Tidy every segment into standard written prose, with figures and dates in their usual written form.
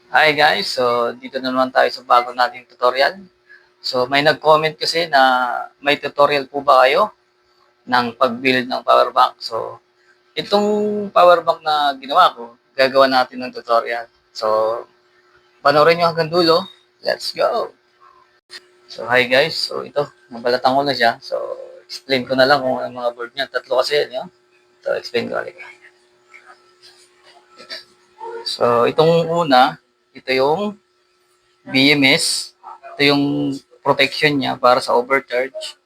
Hi guys, so dito na naman tayo sa bago nating tutorial. So may nag-comment kasi na may tutorial po ba kayo ng pag-build ng power bank. So itong power bank na ginawa ko, gagawa natin ng tutorial. So panoorin nyo hanggang dulo. Let's go! So hi guys, so ito, nabalatan ko na siya. So explain ko na lang kung ang mga board niya. Tatlo kasi yan, yun. So explain ko ulit. So itong una, ito yung BMS. Ito yung protection niya para sa overcharge.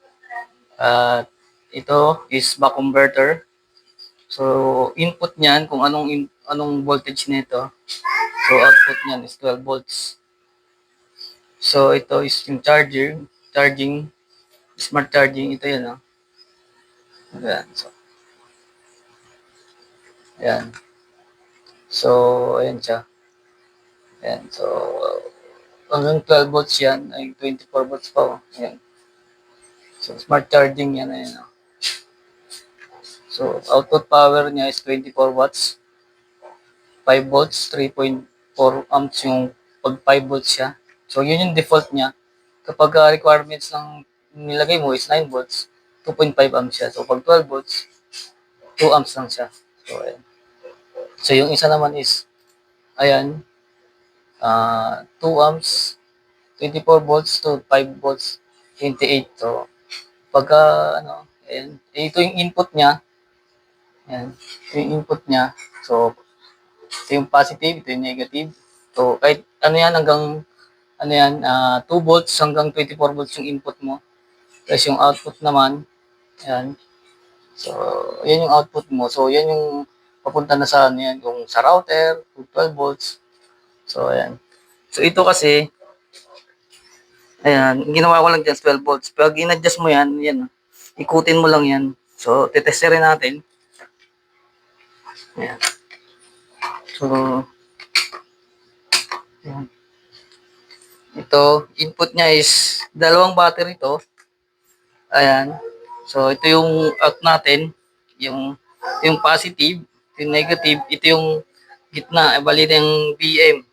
At ito is buck converter. So input niyan kung anong voltage nito. So output niyan is 12 volts. So ito is yung charging, smart charging ito 'yan, oh. Ayan. So ayan. So ayan siya. Ayan. So hanggang 12 volts 'yan, ay 24 volts pa, oh. Ayan. So smart charging 'yan, ayan, oh. So output power niya is 24 watts. 5 volts, 3.4 amps yung pag 5 volts siya. So, yun yung default niya. Kapag requirements ng nilagay mo is 9 volts, 2.5 amps siya. So, pag 12 volts, 2 amps lang siya. So, ayan. So, yung isa naman is, ayan, 2 amps, 24 volts to 5 volts, 28. So, pagka, ayan, ito yung input niya. Ayan, ito yung input niya. So, ito yung positive, ito yung negative. So, kahit ano yan hanggang 2 volts hanggang 24 volts yung input mo. Tapos yung output naman, ayan. So, yan yung output mo. So, yan yung papunta na sa yan, yung sa router, 12 volts. So, ayan. So, ito kasi, ayan, ginawa ko lang dyan 12 volts. Pag in-adjust mo yan, yan, ikutin mo lang yan. So, tetesterin natin. Ayan. So, ayan. Ito, input niya is dalawang battery to. Ayan. So, ito yung out natin. Yung positive, yung negative, ito yung gitna. Bali yung BM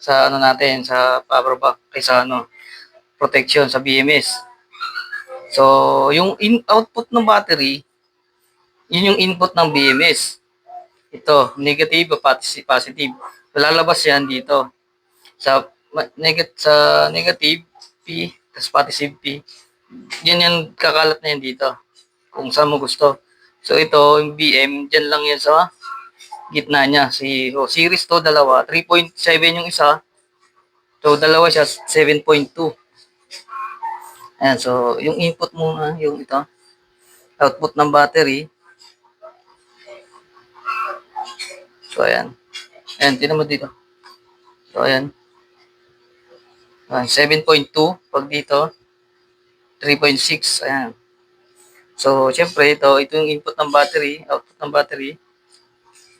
sa ano natin, sa power bank, kaysa protection sa BMS. So, yung output ng battery, yun yung input ng BMS. Ito, negative o positive. So, lalabas yan dito. Sa negative, P, tapos positive P. Yan yung kakalat na yan dito. Kung saan mo gusto. So ito, yung BM, dyan lang yan sa gitna niya. Series to, dalawa. 3.7 yung isa. So dalawa siya, 7.2. Ayan, so yung input mo, yung ito, output ng battery. So ayan. Ayan, tinan mo dito. So ayan. 7.2 pag dito. 3.6. Ayan. So, syempre, ito yung input ng battery, output ng battery.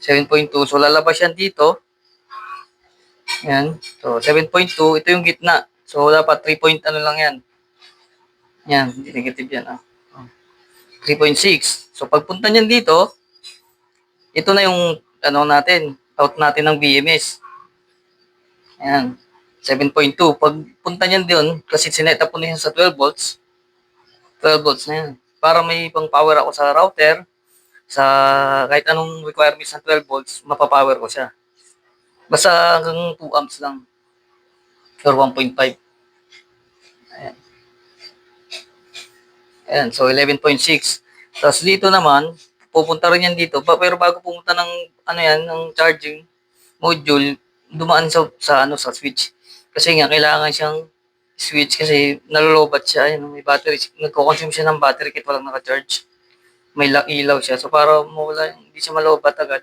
7.2. So, lalabas yan dito. Yan. So, 7.2. Ito yung gitna. So, dapat 3 point ano lang yan. Yan. Negative yan. 3.6. So, pagpunta niyan dito, ito na yung out natin ng BMS. Yan. 7.2. Pagpunta niyan doon, kasi sineta po niya sa 12 volts, 12 volts na yan. Para may pang power ako sa router, sa kahit anong requirements ng 12 volts, mapapower ko siya. Basta hanggang 2 amps lang or 1.5. Ayan. Ayan, so 11.6. Tapos dito naman, pupunta rin yan dito. Pero bago pumunta ng ng charging module, dumaan sa switch. Kasi nga kailangan siyang switch kasi nalolobat siya. Ayan, may battery, nagko-consume siya ng battery kahit walang naka-charge. May ilaw siya. So para mawala, hindi siya malobat agad,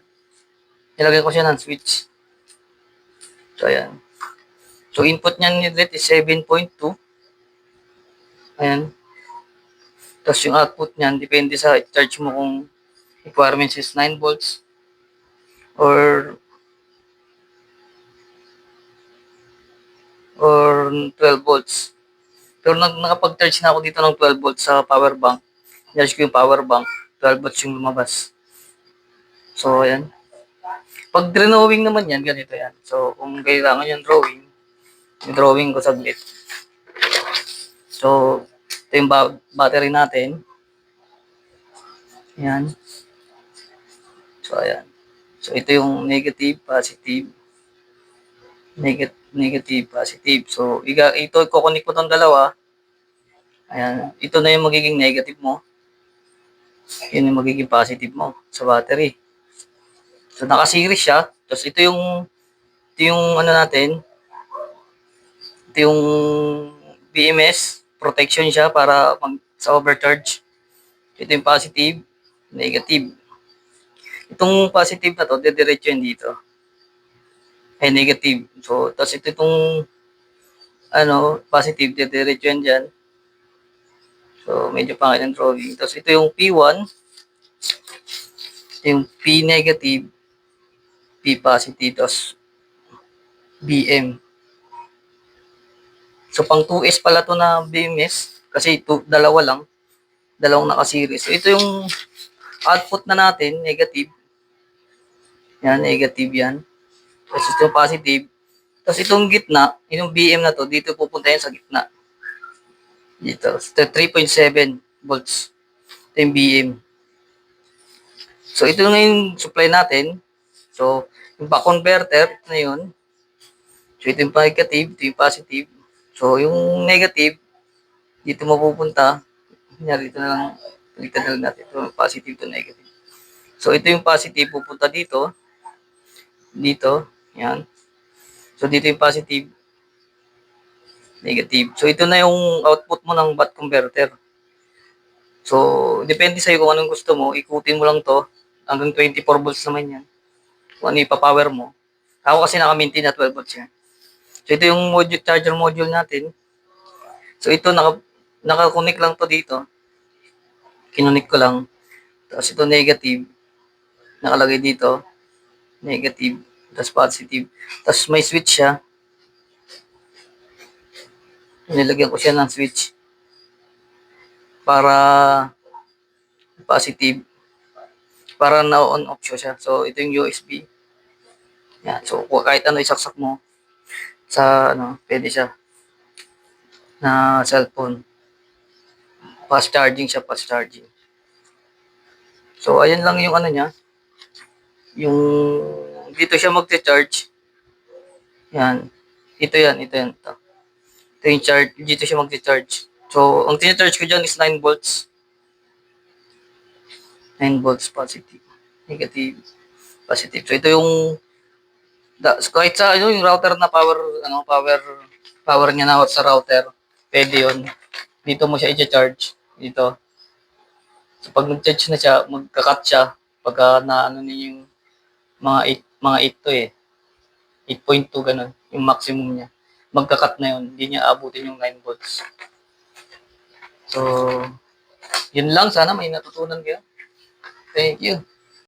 nilagay ko siya ng switch. So ayan. So input niya ni LED is 7.2. Ayan. Tapos yung output niyan, depende sa charge mo kung requirements is 9 volts or 12 volts. Pero nakapag-charge na ako dito ng 12 volts sa power bank. Charge ko yung power bank, 12 volts yung lumabas. So, ayan. Pag drawing naman yan, ganito yan. So, kung kailangan yung drawing ko saglit. So, ito yung battery natin. Yan. So, ayan. So, ito yung negative, positive. Negative, positive. So, ito, kukunik mo itong dalawa. Ayan. Ito na yung magiging negative mo. Yun yung magiging positive mo sa battery. So, naka-series siya. Tapos, ito yung ano natin, ito yung BMS. Protection siya para sa overcharge. Ito yung positive, negative. Itong positive na to, dediretso yun dito. Ay, negative. So, tapos itong positive, dediretso yan dyan. So, medyo pangit ang drawing. Tapos ito yung P1, ito yung P negative, P positive, tapos BM. So, pang 2S pala to na BMS, kasi dalawa lang, dalawang naka-series. So, ito yung output na natin, negative. Yan, negative yan. Tapos ito yung positive. Tapos itong gitna, yung BM na to, dito pupunta yan sa gitna. Dito. So, 3.7 volts. Ito yung BM. So, ito na yung supply natin. So, yung back converter na yun. So, ito yung negative, ito yung positive. So, yung negative, dito mapupunta. Kunyari, dito na lang, baliktad na lang natin. Ito yung positive to negative. So, ito yung positive, pupunta dito. Dito. Yan. So, dito yung positive, negative. So, ito na yung output mo ng back converter. So, depende sa'yo kung anong gusto mo. Ikutin mo lang to. Hanggang 24 volts naman yan. Kung ano ipapower mo. Ako kasi naka-maintain na 12 volts yan. So, ito yung charger module natin. So, ito naka-connect lang to dito. Kinonnect ko lang. Tapos ito negative. Nakalagay dito. Negative. Tapos positive. Tapos may switch siya. Nilagyan ko siya ng switch. Para positive. Para na-on off siya. So, ito yung USB. Yan. So, kahit ano isaksak mo sa pwede siya na cellphone. Fast charging siya, fast charging. So, ayan lang yung ano niya. Yung dito siya magte-charge. Yan. Ito yan. Ito yung charge. Dito siya magte-charge. So, ang tina-charge ko dyan is 9 volts. 9 volts positive. Negative. Positive. So, ito yung kahit sa yung router na power niya na sa router. Pwede yun. Dito mo siya i-charge. Dito. So, pag nag-charge na siya, magka-cut siya. Pagka na niya yung mga 8 to eh. 8.2 ganun. Yung maximum niya. Magka-cut na yun. Hindi niya abutin yung 9 volts. So, yun lang. Sana may natutunan kayo. Thank you.